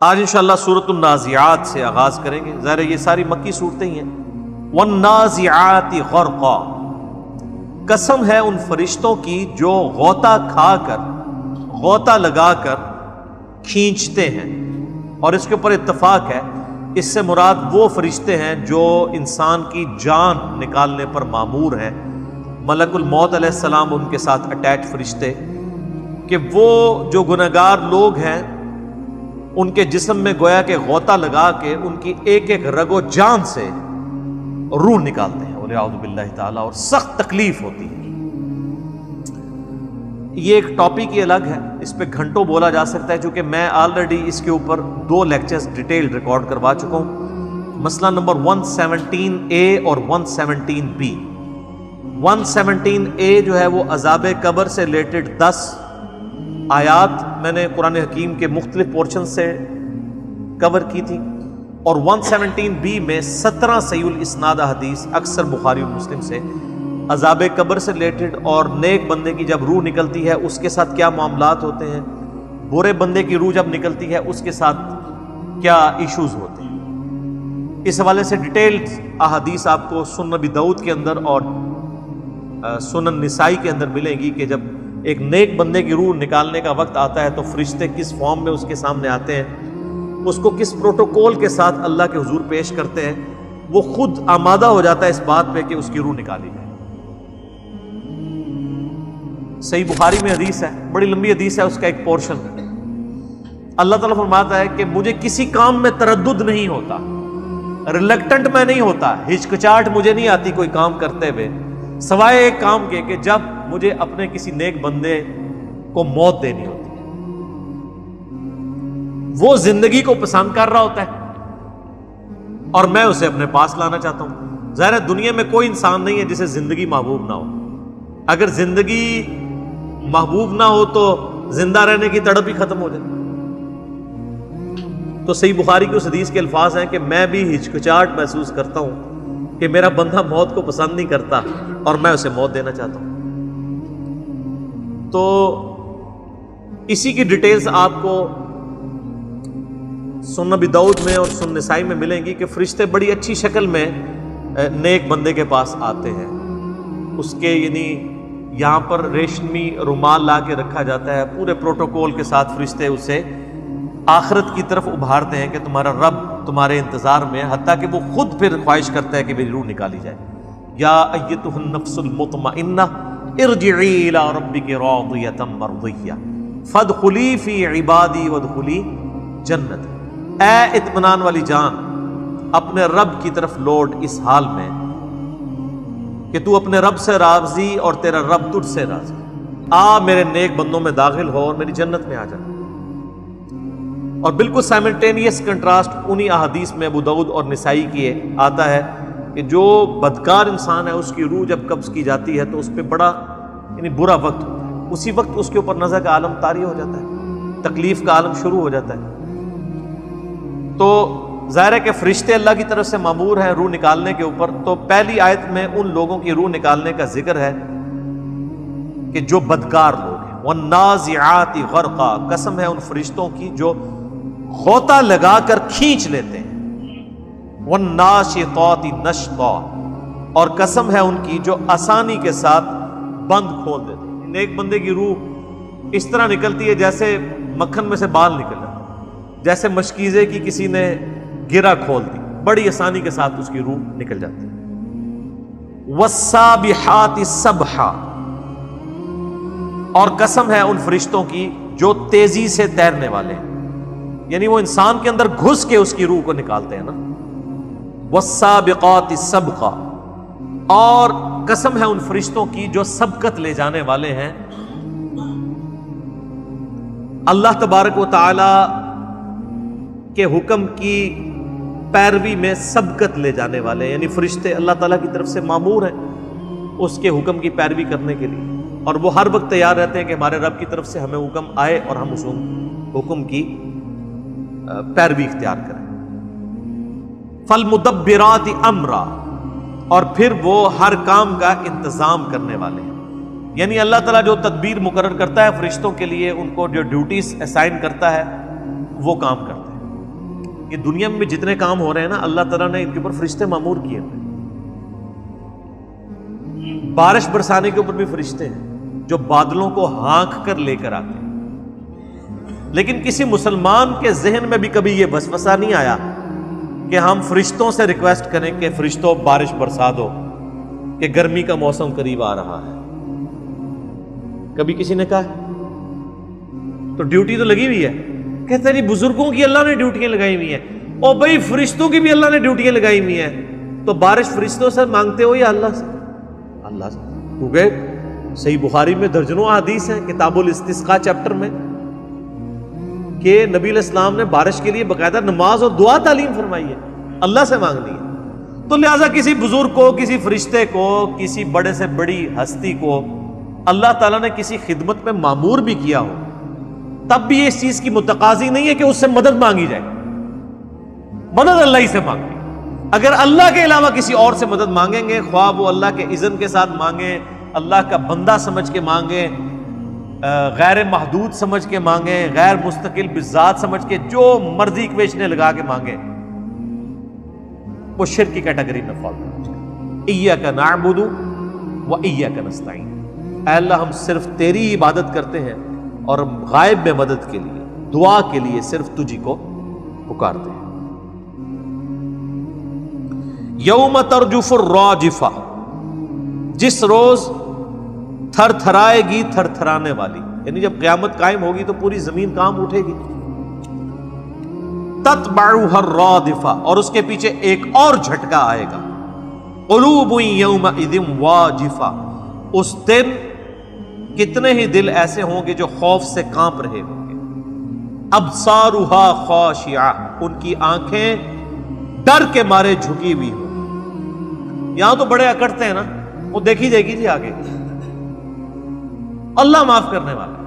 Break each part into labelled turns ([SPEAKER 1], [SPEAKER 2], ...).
[SPEAKER 1] آج انشاءاللہ سورۃ النازعات سے آغاز کریں گے. ظاہر یہ ساری مکی صورتیں ہی ہیں. والنازعات غرقا، قسم ہے ان فرشتوں کی جو غوطہ کھا کر، غوطہ لگا کر کھینچتے ہیں. اور اس کے اوپر اتفاق ہے، اس سے مراد وہ فرشتے ہیں جو انسان کی جان نکالنے پر مامور ہیں. ملک الموت علیہ السلام ان کے ساتھ اٹیچ فرشتے، کہ وہ جو گنہگار لوگ ہیں ان کے جسم میں گویا کہ غوطہ لگا کے ان کی ایک ایک رگ و جان سے روح نکالتے ہیں، وَلِعَوْذُ بِاللَّهِ تعالیٰ. اور سخت تکلیف ہوتی ہے. یہ ایک ٹاپک ہی الگ ہے، اس پہ گھنٹوں بولا جا سکتا ہے، چونکہ میں آلریڈی اس کے اوپر 2 لیکچرز ڈیٹیل ریکارڈ کروا چکا ہوں. مسئلہ نمبر 117A اور 117B. 117A جو ہے وہ عذاب قبر سے ریلیٹڈ 10 آیات میں نے قرآن حکیم کے مختلف پورشن سے کور کی تھی، اور 117B میں 17 صحیح الاسناد حدیث اکثر بخاری اور مسلم سے عذاب قبر سے ریلیٹڈ، اور نیک بندے کی جب روح نکلتی ہے اس کے ساتھ کیا معاملات ہوتے ہیں، برے بندے کی روح جب نکلتی ہے اس کے ساتھ کیا ایشوز ہوتے ہیں. اس حوالے سے ڈیٹیل احادیث آپ کو سنن نبی داؤد کے اندر اور سنن نسائی کے اندر ملیں گی، کہ جب ایک نیک بندے کی روح نکالنے کا وقت آتا ہے تو فرشتے کس فارم میں اس کے سامنے آتے ہیں، اس کو کس پروٹوکول کے ساتھ اللہ کے حضور پیش کرتے ہیں. وہ خود آمادہ ہو جاتا ہے اس بات پہ کہ اس کی روح نکالی جائے. صحیح بخاری میں حدیث ہے، بڑی لمبی حدیث ہے، اس کا ایک پورشن ہے. اللہ تعالیٰ فرماتا ہے کہ مجھے کسی کام میں تردد نہیں ہوتا، ریلکٹنٹ میں نہیں ہوتا، ہچکچاہٹ مجھے نہیں آتی کوئی کام کرتے ہوئے، سوائے ایک کام کے کہ جب مجھے اپنے کسی نیک بندے کو موت دینی ہوتی ہے. وہ زندگی کو پسند کر رہا ہوتا ہے اور میں اسے اپنے پاس لانا چاہتا ہوں. ظاہر ہے دنیا میں کوئی انسان نہیں ہے جسے زندگی محبوب نہ ہو. اگر زندگی محبوب نہ ہو تو زندہ رہنے کی تڑپ ہی ختم ہو جائے. تو صحیح بخاری کی اس حدیث کے الفاظ ہیں کہ میں بھی ہچکچاہٹ محسوس کرتا ہوں کہ میرا بندہ موت کو پسند نہیں کرتا اور میں اسے موت دینا چاہتا ہوں. تو اسی کی ڈیٹیلز آپ کو سنن نبی داؤد میں اور سنن نسائی میں ملیں گی کہ فرشتے بڑی اچھی شکل میں نیک بندے کے پاس آتے ہیں. اس کے یعنی یہاں پر ریشمی رومال لا کے رکھا جاتا ہے، پورے پروٹوکول کے ساتھ فرشتے اسے آخرت کی طرف ابھارتے ہیں کہ تمہارا رب تمہارے انتظار میں ہے، حتیٰ کہ وہ خود پھر خواہش کرتا ہے کہ میری روح نکالی جائے. یا ایتھا النفس المطمئنہ ارجعی الی ربک راضیۃ مرضیہ فادخلی فی عبادی وادخلی جنتی. اے اطمینان والی جان، اپنے رب کی طرف لوٹ اس حال میں کہ تو اپنے رب سے راضی اور تیرا رب تجھ سے راضی. آ میرے نیک بندوں میں داخل ہو اور میری جنت میں آ جا. اور بالکل سائملٹینیس کنٹراسٹ انہی احادیث میں ابو داؤد اور نسائی کی آتا ہے کہ جو بدکار انسان ہے اس کی روح جب قبض کی جاتی ہے تو اس پہ بڑا یعنی برا وقت ہوتا ہے. اسی وقت اس کے اوپر نزع کا عالم طاری ہو جاتا ہے، تکلیف کا عالم شروع ہو جاتا ہے. تو ظاہر ہے کہ فرشتے اللہ کی طرف سے مامور ہیں روح نکالنے کے اوپر. تو پہلی آیت میں ان لوگوں کی روح نکالنے کا ذکر ہے کہ جو بدکار لوگ ہیں. والنازعات غرقا، قسم ہے ان فرشتوں کی جو غوطہ لگا کر کھینچ لیتے ہیں. والناشطات نشطا، اور قسم ہے ان کی جو آسانی کے ساتھ بند کھول دیتے ہیں. نیک بندے کی روح اس طرح نکلتی ہے جیسے مکھن میں سے بال نکل جاتے ہیں، جیسے مشکیزے کی کسی نے گرہ کھول دی، بڑی آسانی کے ساتھ اس کی روح نکل جاتی ہے. والسابحات سبحا، اور قسم ہے ان فرشتوں کی جو تیزی سے تیرنے والے ہیں، یعنی وہ انسان کے اندر گھس کے اس کی روح کو نکالتے ہیں نا. والسابقات سبقا، اور قسم ہے ان فرشتوں کی جو سبقت لے جانے والے ہیں، اللہ تبارک و تعالی کے حکم کی پیروی میں سبقت لے جانے والے، یعنی فرشتے اللہ تعالیٰ کی طرف سے مامور ہیں اس کے حکم کی پیروی کرنے کے لیے، اور وہ ہر وقت تیار رہتے ہیں کہ ہمارے رب کی طرف سے ہمیں حکم آئے اور ہم اس حکم کی پیروی اختیار کریں. فالمدبرات امرا، اور پھر وہ ہر کام کا انتظام کرنے والے ہیں، یعنی اللہ تعالیٰ جو تدبیر مقرر کرتا ہے فرشتوں کے لیے، ان کو جو ڈیوٹیز اسائن کرتا ہے وہ کام کرتے ہیں. یہ دنیا میں بھی جتنے کام ہو رہے ہیں نا، اللہ تعالیٰ نے ان کے اوپر فرشتے مامور کیے ہیں. بارش برسانے کے اوپر بھی فرشتے ہیں جو بادلوں کو ہانک کر لے کر آتے ہیں. لیکن کسی مسلمان کے ذہن میں بھی کبھی یہ وسوسہ نہیں آیا کہ ہم فرشتوں سے ریکویسٹ کریں کہ فرشتوں بارش برسا دو کہ گرمی کا موسم قریب آ رہا ہے. کبھی کسی نے کہا ہے؟ تو ڈیوٹی تو لگی ہوئی ہے. کہتے ہیں بزرگوں کی اللہ نے ڈیوٹیاں لگائی ہوئی ہیں. اور بھائی فرشتوں کی بھی اللہ نے ڈیوٹیاں لگائی ہوئی ہیں. تو بارش فرشتوں سے مانگتے ہو یا اللہ سے؟ اللہ سے. کیونکہ صحیح بخاری میں درجنوں حدیث ہیں کتاب الاستسقاء چیپٹر میں کہ نبی علیہ السلام نے بارش کے لیے باقاعدہ نماز اور دعا تعلیم فرمائی ہے. اللہ سے مانگنی ہے. تو لہٰذا کسی بزرگ کو، کسی فرشتے کو، کسی بڑے سے بڑی ہستی کو اللہ تعالیٰ نے کسی خدمت میں مامور بھی کیا ہو، تب بھی اس چیز کی متقاضی نہیں ہے کہ اس سے مدد مانگی جائے. مدد اللہ ہی سے مانگی. اگر اللہ کے علاوہ کسی اور سے مدد مانگیں گے، خواہ وہ اللہ کے اذن کے ساتھ مانگیں، اللہ کا بندہ سمجھ کے مانگیں، غیر محدود سمجھ کے مانگیں، غیر مستقل بذات سمجھ کے جو مرضی اکویشنیں لگا کے مانگیں، وہ شرک کی کیٹیگری میں فال کرنا چاہیے. ایاک نعبد و ایاک نستعین. اے اللہ ہم صرف تیری عبادت کرتے ہیں اور غائب میں مدد کے لیے، دعا کے لیے صرف تجھی کو پکارتے ہیں. یوم ترجف الراجفہ، جس روز تھر تھرائے گی تھر تھرانے والی، یعنی جب قیامت قائم ہوگی تو پوری زمین کام اٹھے گی. تتبعها الرادفہ، اور اس کے پیچھے ایک اور جھٹکا آئے گا. قلوب یومئذ واجفہ، اس دن کتنے ہی دل ایسے ہوں گے جو خوف سے کانپ رہے ہوں گے. ابصارها خاشعہ، ان کی آنکھیں ڈر کے مارے جھکی ہوئی ہوں. یہاں تو بڑے اکڑتے ہیں نا، وہ دیکھی جائے گی جی آگے. اللہ معاف کرنے والا.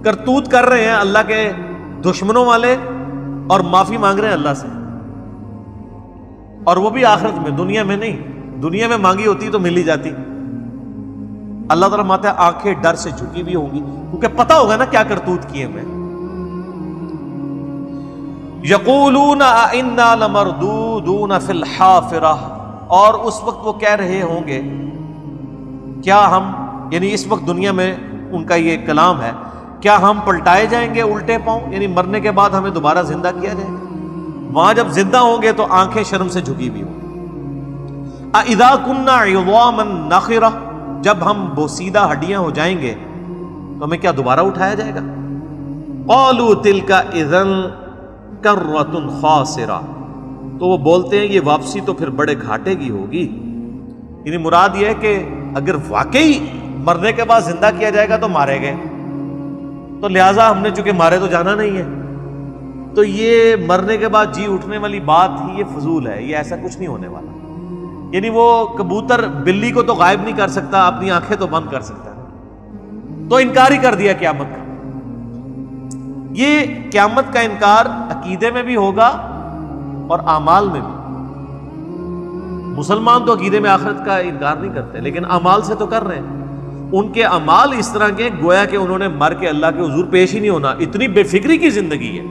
[SPEAKER 1] کرتوت کر رہے ہیں اللہ کے دشمنوں والے اور معافی مانگ رہے ہیں اللہ سے، اور وہ بھی آخرت میں، دنیا میں نہیں. دنیا میں مانگی ہوتی تو مل ہی جاتی. اللہ تعالیٰ ماتا ہے آنکھیں ڈر سے جھکی بھی ہوں گی کیونکہ پتہ ہوگا نا کیا کرتوت کیے میں. یقولون انا لمردودون فی الحافرہ، اور اس وقت وہ کہہ رہے ہوں گے کیا ہم، یعنی اس وقت دنیا میں ان کا یہ کلام ہے، کیا ہم پلٹائے جائیں گے الٹے پاؤں، یعنی مرنے کے بعد ہمیں دوبارہ زندہ کیا جائے گا. وہاں جب زندہ ہوں گے تو آنکھیں شرم سے جھکی بھی ہوں. اذا كنا عظاما نخرہ، جب ہم بوسیدہ ہڈیاں ہو جائیں گے تو ہمیں کیا دوبارہ اٹھایا جائے گا. قالوا تلك اذا کرۃ خاسرہ، تو وہ بولتے ہیں یہ واپسی تو پھر بڑے گھاٹے کی ہوگی. یعنی مراد یہ ہے کہ اگر واقعی مرنے کے بعد زندہ کیا جائے گا تو مارے گئے، تو لہٰذا ہم نے چونکہ مارے تو جانا نہیں ہے، تو یہ مرنے کے بعد جی اٹھنے والی بات ہی یہ فضول ہے، یہ ایسا کچھ نہیں ہونے والا. یعنی وہ کبوتر بلی کو تو غائب نہیں کر سکتا، اپنی آنکھیں تو بند کر سکتا ہے. تو انکار ہی کر دیا قیامت کا. یہ قیامت کا انکار عقیدے میں بھی ہوگا اور اعمال میں بھی. مسلمان تو عقیدے میں آخرت کا انکار نہیں کرتے، لیکن اعمال سے تو کر رہے ہیں. ان کے اعمال اس طرح کے گویا کہ انہوں نے مر کے اللہ کے حضور پیش ہی نہیں ہونا. اتنی بے فکری کی زندگی ہے.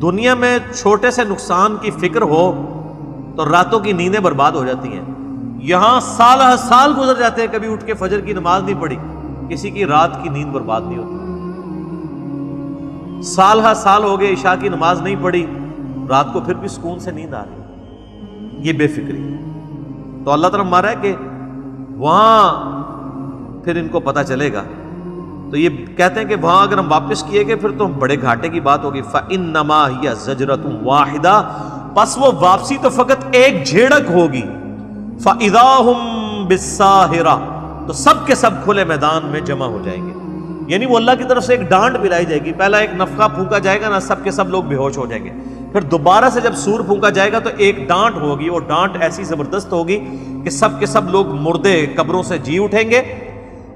[SPEAKER 1] دنیا میں چھوٹے سے نقصان کی فکر ہو تو راتوں کی نیندیں برباد ہو جاتی ہیں. یہاں سال سال گزر جاتے ہیں، کبھی اٹھ کے فجر کی نماز نہیں پڑھی، کسی کی رات کی نیند برباد نہیں ہوتی. سال سال ہو گئے عشاء کی نماز نہیں پڑھی، رات کو پھر بھی سکون سے نیند آ رہی. یہ بے فکری. تو اللہ تعالیٰ مارا ہے کہ وہاں پھر ان کو پتہ چلے گا. تو یہ کہتے ہیں کہ وہاں اگر ہم واپس کیے گئے پھر تو بڑے گھاٹے کی بات ہوگی. فَإِنَّمَا هِيَ زَجْرَةٌ وَاحِدَةٌ، پس وہ واپسی تو فقط ایک جھیڑک ہوگی. فَإِذَا هُمْ بِالسَّاهِرَةِ، تو سب کے سب کھلے میدان میں جمع ہو جائیں گے. یعنی وہ اللہ کی طرف سے ایک ڈانٹ پلائی جائے گی. پہلا ایک نفخہ پھونکا جائے گا نا، سب کے سب لوگ بے ہوش ہو جائیں گے. پھر دوبارہ سے جب سور پھونکا جائے گا تو ایک ڈانٹ ہوگی، اور ڈانٹ ایسی زبردست ہوگی کہ سب کے سب لوگ مردے قبروں سے جی اٹھیں گے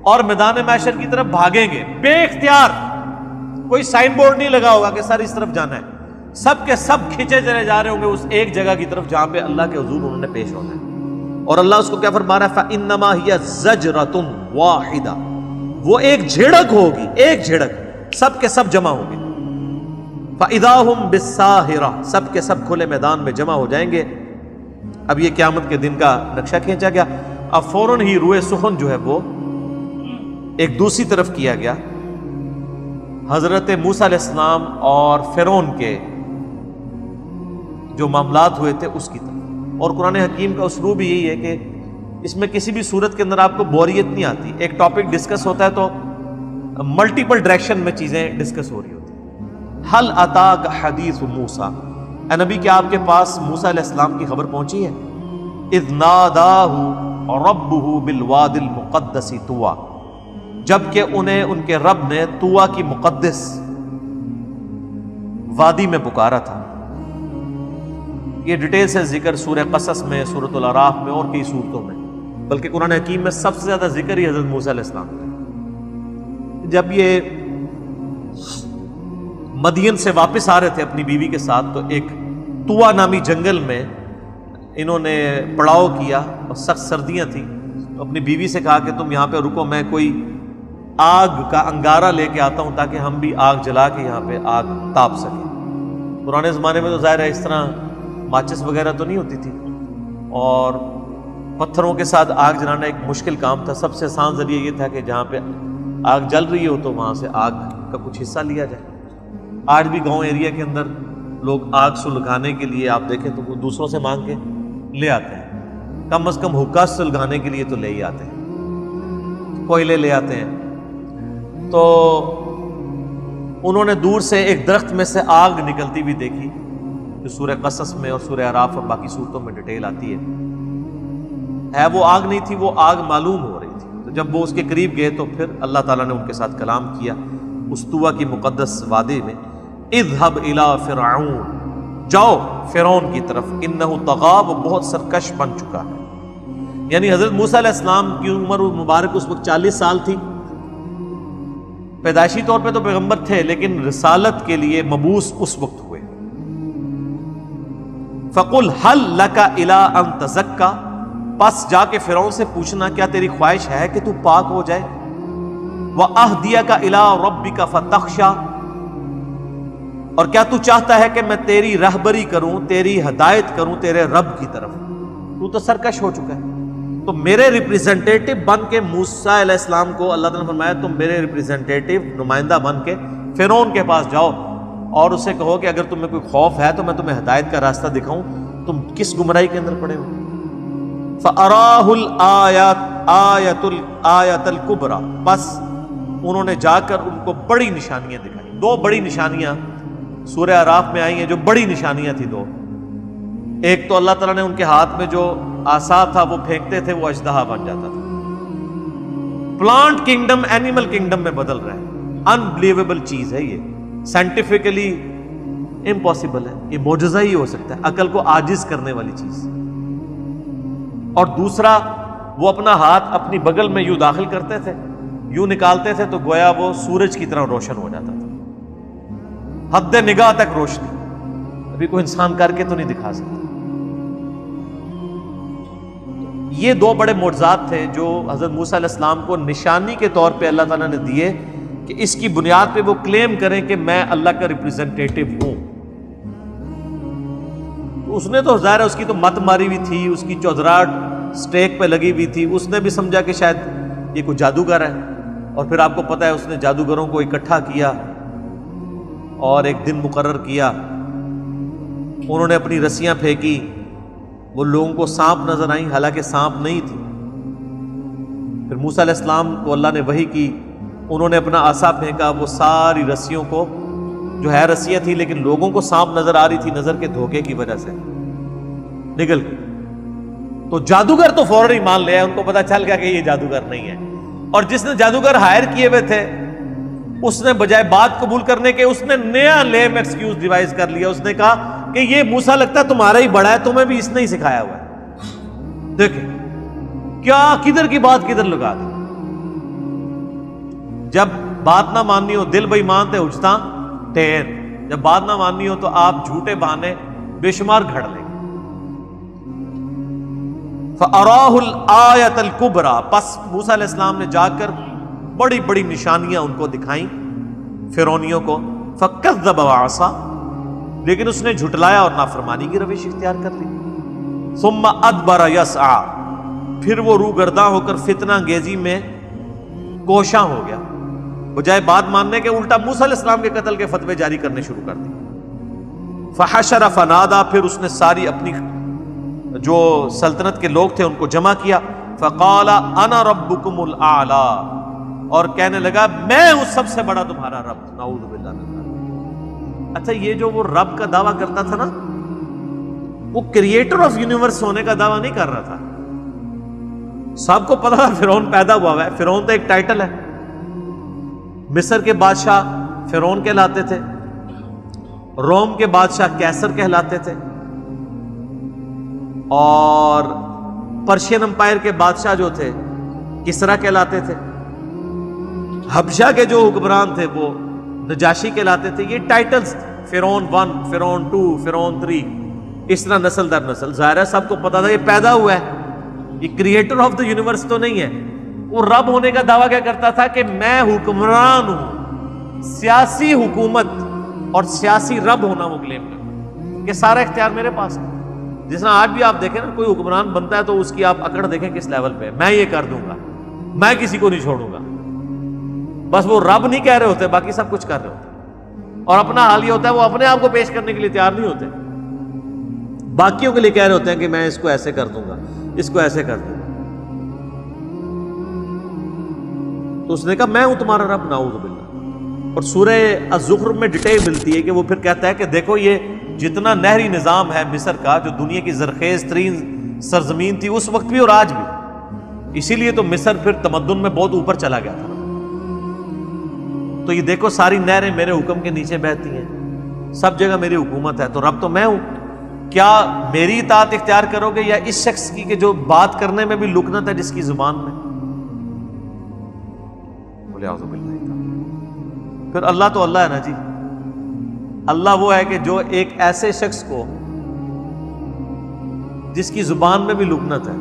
[SPEAKER 1] اور میدان محشر کی طرف بھاگیں گے بے اختیار. کوئی سائن بورڈ نہیں لگا ہوگا کہ سر اس طرف جانا ہے. سب کے سب کھینچے چلے جا رہے ہوں گے اس ایک جگہ کی طرف جہاں پہ اللہ کے حضور انہوں نے پیش ہونا ہے. اور اللہ اس کو کیا فرما رہا ہے؟ فَإِنَّمَا هِيَ زَجْرَةٌ وَاحِدَةٌ، وہ ایک جھڑک ہوگی، ایک جھڑک، سب کے سب جمع ہوں گے. فَإِذَا هُمْ بِالسَّاهِرَةِ، سب کے سب کھلے میدان میں جمع ہو جائیں گے۔ اب یہ قیامت کے دن کا نقشہ کھینچا گیا۔ اب فوراً ہی روئے سخن جو ہے وہ ایک دوسری طرف کیا گیا، حضرت موسیٰ علیہ السلام اور فرعون کے جو معاملات ہوئے تھے اس کی طرف۔ اور قرآن حکیم کا اسلوب یہی ہے کہ اس میں کسی بھی صورت کے اندر آپ کو بوریت نہیں آتی۔ ایک ٹاپک ڈسکس ہوتا ہے تو ملٹیپل ڈائریکشن میں چیزیں ڈسکس ہو رہی ہوتی ہیں۔ حل اتاک حدیث موسیٰ، اے نبی کیا آپ کے پاس موسیٰ علیہ السلام کی خبر پہنچی ہے؟ اذ ناداہ ربہ بالواد المقدس طویٰ، جبکہ انہیں ان کے رب نے طویٰ کی مقدس وادی میں پکارا تھا۔ یہ ڈیٹیل سے ذکر سورہ قصص میں، سورۃ الاعراف میں اور کئی سورتوں میں، بلکہ قرآن حکیم میں سب سے زیادہ ذکر ہی حضرت موسیٰ علیہ السلام کا۔ جب یہ مدین سے واپس آ رہے تھے اپنی بیوی کے ساتھ، تو ایک طویٰ نامی جنگل میں انہوں نے پڑاؤ کیا اور سخت سردیاں تھیں، تو اپنی بیوی سے کہا کہ تم یہاں پہ رکو، میں کوئی آگ کا انگارہ لے کے آتا ہوں تاکہ ہم بھی آگ جلا کے یہاں پہ آگ تاپ سکیں۔ پرانے زمانے میں تو ظاہر ہے اس طرح ماچس وغیرہ تو نہیں ہوتی تھی، اور پتھروں کے ساتھ آگ جلانا ایک مشکل کام تھا۔ سب سے آسان ذریعہ یہ تھا کہ جہاں پہ آگ جل رہی ہو تو وہاں سے آگ کا کچھ حصہ لیا جائے۔ آج بھی گاؤں ایریا کے اندر لوگ آگ سلگانے کے لیے آپ دیکھیں تو دوسروں سے مانگ کے لے آتے ہیں، کم از کم حکا سلگانے کے لیے تو لے ہی آتے ہیں، کوئلے لے آتے ہیں۔ تو انہوں نے دور سے ایک درخت میں سے آگ نکلتی ہوئی دیکھی، جو سورہ قصص میں اور سورہ اعراف اور باقی سورتوں میں ڈیٹیل آتی ہے وہ آگ نہیں تھی، وہ آگ معلوم ہو رہی تھی۔ تو جب وہ اس کے قریب گئے تو پھر اللہ تعالیٰ نے ان کے ساتھ کلام کیا اس طویٰ کی مقدس وادی میں۔ اذهب الى فرعون، جاؤ فرعون کی طرف، انہ طغی، وہ بہت سرکش بن چکا ہے۔ یعنی حضرت موسیٰ علیہ السلام کی عمر مبارک اس وقت 40 سال تھی۔ پیدائشی طور پہ تو پیغمبر تھے، لیکن رسالت کے لیے مبعوث اس وقت ہوئے۔ فَقُلْ هَلْ لَكَ إِلَىٰ أَن تَزَكَّىٰ، پس جا کے فرعون سے پوچھنا کیا تیری خواہش ہے کہ تو پاک ہو جائے؟ وَأَهْدِيَكَ إِلَىٰ رَبِّكَ فَتَخْشَىٰ، اور کیا تو چاہتا ہے کہ میں تیری رہبری کروں، تیری ہدایت کروں تیرے رب کی طرف؟ تو تو سرکش ہو چکا ہے، تو میرے ریپریزنٹیٹو بن کے موسیٰ علیہ السلام کو اللہ تعالیٰ نے فرمایا تم میرے ریپریزنٹیٹو نمائندہ بن کے فرعون کے پاس جاؤ اور اسے کہو کہ اگر تمہیں کوئی خوف ہے تو میں تمہیں ہدایت کا راستہ دکھاؤں، تم کس گمراہی کے اندر پڑے ہو۔ فَأَرَاهُ الْآيَةَ الْكُبْرَىٰ، بس انہوں نے جا کر ان کو بڑی نشانیاں دکھائیں۔ دو بڑی نشانیاں سورہ اعراف میں آئی ہیں جو بڑی نشانیاں تھیں دو۔ ایک تو اللہ تعالیٰ نے ان کے ہاتھ میں جو عصا تھا وہ پھینکتے تھے وہ اژدہا بن جاتا تھا۔ پلانٹ کنگڈم اینیمل کنگڈم میں بدل رہا ہے۔ انبلیویبل چیز ہے یہ، سائنٹیفکلی امپاسبل ہے، یہ معجزہ ہی ہو سکتا ہے، عقل کو عاجز کرنے والی چیز۔ اور دوسرا، وہ اپنا ہاتھ اپنی بغل میں یوں داخل کرتے تھے، یوں نکالتے تھے تو گویا وہ سورج کی طرح روشن ہو جاتا تھا، حد نگاہ تک روشنی، ابھی کوئی انسان کر کے تو نہیں دکھا سکتا۔ یہ دو بڑے معجزات تھے جو حضرت موسیٰ علیہ السلام کو نشانی کے طور پہ اللہ تعالیٰ نے دیے کہ اس کی بنیاد پہ وہ کلیم کریں کہ میں اللہ کا ریپریزنٹیٹو ہوں۔ اس نے تو ظاہر ہے اس کی تو مت ماری ہوئی تھی، اس کی چودراہٹ سٹیک پہ لگی ہوئی تھی، اس نے بھی سمجھا کہ شاید یہ کوئی جادوگر ہے، اور پھر آپ کو پتہ ہے اس نے جادوگروں کو اکٹھا کیا اور ایک دن مقرر کیا، انہوں نے اپنی رسیاں پھینکی، وہ لوگوں کو سانپ نظر آئیں حالانکہ سانپ نہیں تھی۔ پھر موسیٰ علیہ السلام کو اللہ نے وحی کی، انہوں نے اپنا عصا پھینکا، وہ ساری رسیوں کو، جو ہے رسیاں تھیں لیکن لوگوں کو سانپ نظر آ رہی تھی، نظر کے دھوکے کی وجہ سے نکل گئی۔ تو جادوگر تو فوراً ہی مان لیا، ان کو پتا چل گیا کہ یہ جادوگر نہیں ہے، اور جس نے جادوگر ہائر کیے ہوئے تھے اس نے بجائے بات قبول کرنے کے اس نے نیا لیم ایکسکیوز ڈیوائز کر لیا، اس نے کہا کہ یہ موسیٰ لگتا ہے تمہارا ہی بڑا ہے، تمہیں بھی اس نے ہی سکھایا ہوا ہے۔ دیکھیں کیا کدھر کی بات کدھر لگا دی۔ جب بات نہ ماننی ہو دل بے ایمان تے اجتا ٹیر، جب بات نہ ماننی ہو تو آپ جھوٹے بہانے بے شمار گھڑ لیں۔ فَأَرَاهُ الْآيَةَ الْكُبْرَىٰ، پس موسیٰ علیہ السلام نے جا کر بڑی بڑی نشانیاں ان کو دکھائیں فرعونیوں کو۔ فَكَذَّبَ وَعَصَىٰ، لیکن اس نے جھٹلایا اور نافرمانی کی روش اختیار کر لی. ثم ادبر یسعی، پھر وہ روگرداں ہو کر فتنہ انگیزی میں کوشاں ہو گیا، بجائے بات ماننے کے الٹا موسیٰ علیہ السلام کے قتل کے فتوے جاری کرنے شروع کر دی. فحشر فنادا، پھر اس نے ساری اپنی جو سلطنت کے لوگ تھے ان کو جمع کیا. فقال انا ربکم الاعلی، اور کہنے لگا میں ہوں سب سے بڑا تمہارا رب. نعوذ باللہ من ذلک. اچھا یہ جو وہ رب کا دعویٰ کرتا تھا نا، وہ کریٹر آف یونیورس ہونے کا دعویٰ نہیں کر رہا تھا. سب کو پتا تھا فرعون پیدا ہوا ہے. فرعون تو ایک ٹائٹل ہے. مصر کے بادشاہ فرعون کہلاتے تھے، روم کے بادشاہ کیسر کہلاتے تھے، اور پرشین امپائر کے بادشاہ جو تھے کسرا کہلاتے تھے. حبشہ کے جو حکمران تھے وہ نجاشی کہلاتے تھے. یہ ٹائٹلز فرعون 1، فرعون 2، فرعون 3، اس طرح نسل در نسل. ظاہر ہے سب کو پتا تھا یہ پیدا ہوا ہے، یہ کریٹر آف دا یونیورس تو نہیں ہے. وہ رب ہونے کا دعویٰ کیا کرتا تھا کہ میں حکمران ہوں، سیاسی حکومت اور سیاسی رب ہونا وہ کلیم کرتا کہ سارا اختیار میرے پاس ہے. جس طرح آج بھی آپ دیکھیں نا، کوئی حکمران بنتا ہے تو اس کی آپ اکڑ دیکھیں کس لیول پہ ہے. میں یہ کر دوں گا، میں کسی کو نہیں چھوڑوں گا. بس وہ رب نہیں کہہ رہے ہوتے، باقی سب کچھ کر رہے ہوتے. اور اپنا حال یہ ہوتا ہے وہ اپنے آپ کو پیش کرنے کے لیے تیار نہیں ہوتے، باقیوں کے لیے کہہ رہے ہوتے ہیں کہ میں اس کو ایسے کر دوں گا، اس کو ایسے کر دوں گا. تو اس نے کہا میں ہوں تمہارا رب. نعوذ باللہ. اور سورہ الزخرف میں ڈیٹیل ملتی ہے کہ وہ پھر کہتا ہے کہ دیکھو یہ جتنا نہری نظام ہے مصر کا، جو دنیا کی زرخیز ترین سرزمین تھی اس وقت بھی اور آج بھی، اسی لیے تو مصر پھر تمدن میں بہت اوپر چلا گیا تھا. تو یہ دیکھو ساری نہریں میرے حکم کے نیچے بہتی ہیں، سب جگہ میری حکومت ہے. تو رب تو میں ہوں. کیا میری اطاعت اختیار کرو گے یا اس شخص کی کہ جو بات کرنے میں بھی لکنت ہے جس کی زبان میں؟ بولے اعوذ باللہ. پھر اللہ تو اللہ ہے نا جی. اللہ وہ ہے کہ جو ایک ایسے شخص کو جس کی زبان میں بھی لکنت ہے،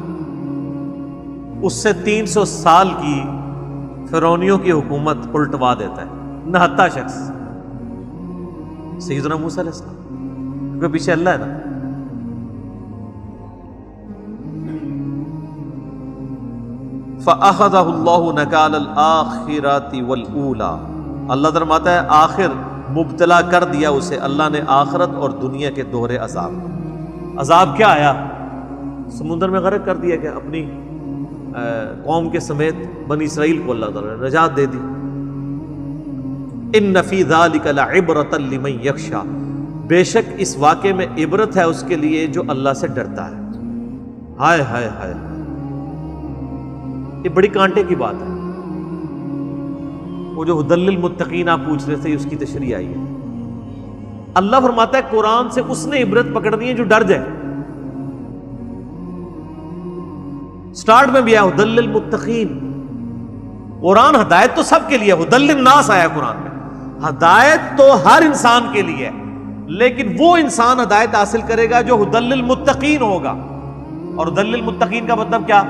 [SPEAKER 1] اس سے 300 سال کی فرعونیوں کی حکومت الٹوا دیتا ہے. نہتا شخص سیدنا موسیٰ علیہ السلام، کیونکہ پیچھے اللہ ہے نا. فَأَخَذَهُ اللَّهُ نَكَالَ الْآخِرَةِ وَالْأُولَى، اللہ فرماتا ہے آخر مبتلا کر دیا اسے اللہ نے آخرت اور دنیا کے دوہرے عذاب. عذاب کیا آیا؟ سمندر میں غرق کر دیا کہ اپنی قوم کے سمیت بنی اسرائیل کو اللہ تعالیٰ نے نجات دے دی. ان فی ذلک لعبرۃ لمن یخشی، بے شک اس واقعے میں عبرت ہے اس کے لیے جو اللہ سے ڈرتا ہے. ہائے ہائے ہائے، یہ بڑی کانٹے کی بات ہے. وہ جو ہدی للمتقین آپ پوچھ رہے تھے اس کی تشریح آئی ہے. اللہ فرماتا ہے قرآن سے اس نے عبرت پکڑنی ہے جو ڈر جائے. سٹارٹ میں بھی آیا ہدی للمتقین. قرآن ہدایت تو سب کے لیے، ہدی للناس آیا قرآن میں. ہدایت تو ہر انسان کے لیے ہے، لیکن وہ انسان ہدایت حاصل کرے گا جو ہدی للمتقین ہوگا. اور ہدی للمتقین کا مطلب کیا؟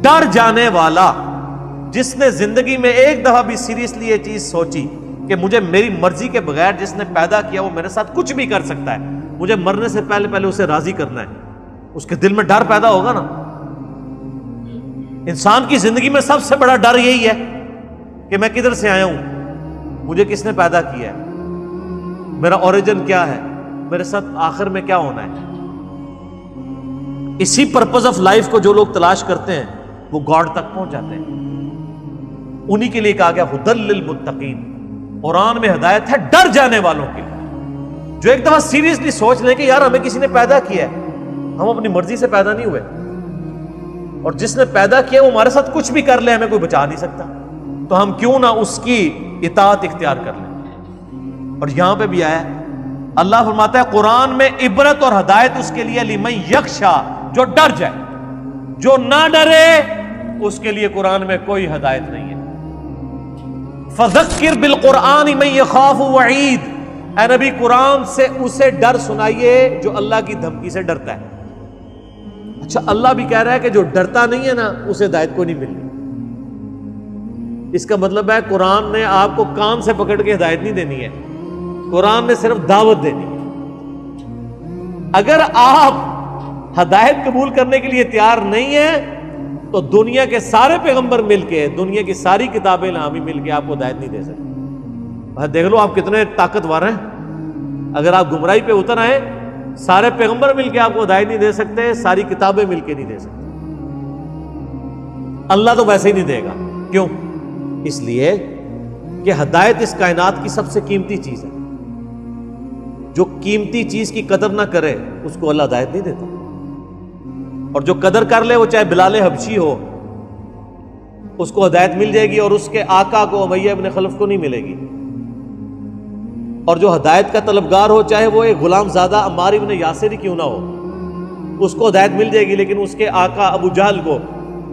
[SPEAKER 1] ڈر جانے والا، جس نے زندگی میں ایک دفعہ بھی سیریسلی یہ چیز سوچی کہ مجھے میری مرضی کے بغیر جس نے پیدا کیا وہ میرے ساتھ کچھ بھی کر سکتا ہے، مجھے مرنے سے پہلے پہلے اسے راضی کرنا ہے. اس کے دل میں ڈر پیدا ہوگا نا. انسان کی زندگی میں سب سے بڑا ڈر یہی ہے کہ میں کدھر سے آیا ہوں، مجھے کس نے پیدا کیا ہے، میرا اوریجن کیا ہے، میرے ساتھ آخر میں کیا ہونا ہے. اسی پرپز آف لائف کو جو لوگ تلاش کرتے ہیں وہ گاڈ تک پہنچ جاتے ہیں. انہی کے لیے کہا گیا ہدی للمتقین. قرآن میں ہدایت ہے ڈر جانے والوں کے لیے، جو ایک دفعہ سیریسلی سوچ لیں کہ یار ہمیں کسی نے پیدا کیا ہے، ہم اپنی مرضی سے پیدا نہیں ہوئے، اور جس نے پیدا کیا وہ ہمارے ساتھ کچھ بھی کر لے ہمیں کوئی بچا نہیں سکتا، تو ہم کیوں نہ اس کی اطاعت اختیار کر لیں. اور یہاں پہ بھی آیا اللہ فرماتا ہے قرآن میں عبرت اور ہدایت اس کے لیے لمن یخشی، جو ڈر جائے. جو نہ ڈرے اس کے لیے قرآن میں کوئی ہدایت نہیں ہے. فذکر بالقرآن من یخاف وعید، اے نبی قرآن سے اسے ڈر سنائیے جو اللہ کی دھمکی سے ڈرتا ہے. اچھا اللہ بھی کہہ رہا ہے کہ جو ڈرتا نہیں ہے نا اسے ہدایت کو نہیں ملنی. اس کا مطلب ہے قرآن نے آپ کو کان سے پکڑ کے ہدایت نہیں دینی ہے، قرآن نے صرف دعوت دینی ہے. اگر آپ ہدایت قبول کرنے کے لیے تیار نہیں ہیں تو دنیا کے سارے پیغمبر مل کے، دنیا کی ساری کتابیں الہامی مل کے آپ کو ہدایت نہیں دے سکتے۔ دیکھ لو آپ کتنے طاقتور ہیں، اگر آپ گمراہی پہ اتر آئے، سارے پیغمبر مل کے آپ کو ہدایت نہیں دے سکتے، ساری کتابیں مل کے نہیں دے سکتے۔ اللہ تو ویسے ہی نہیں دے گا، کیوں؟ اس لیے کہ ہدایت اس کائنات کی سب سے قیمتی چیز ہے۔ جو قیمتی چیز کی قدر نہ کرے اس کو اللہ ہدایت نہیں دیتا، اور جو قدر کر لے، وہ چاہے بلال حبشی ہو، اس کو ہدایت مل جائے گی، اور اس کے آقا کو امیہ ابن خلف کو نہیں ملے گی۔ اور جو ہدایت کا طلبگار ہو، چاہے وہ ایک غلام زادہ عمار ابن یاسر ہی کیوں نہ ہو، اس کو ہدایت مل جائے گی، لیکن اس کے آقا ابو جہل کو،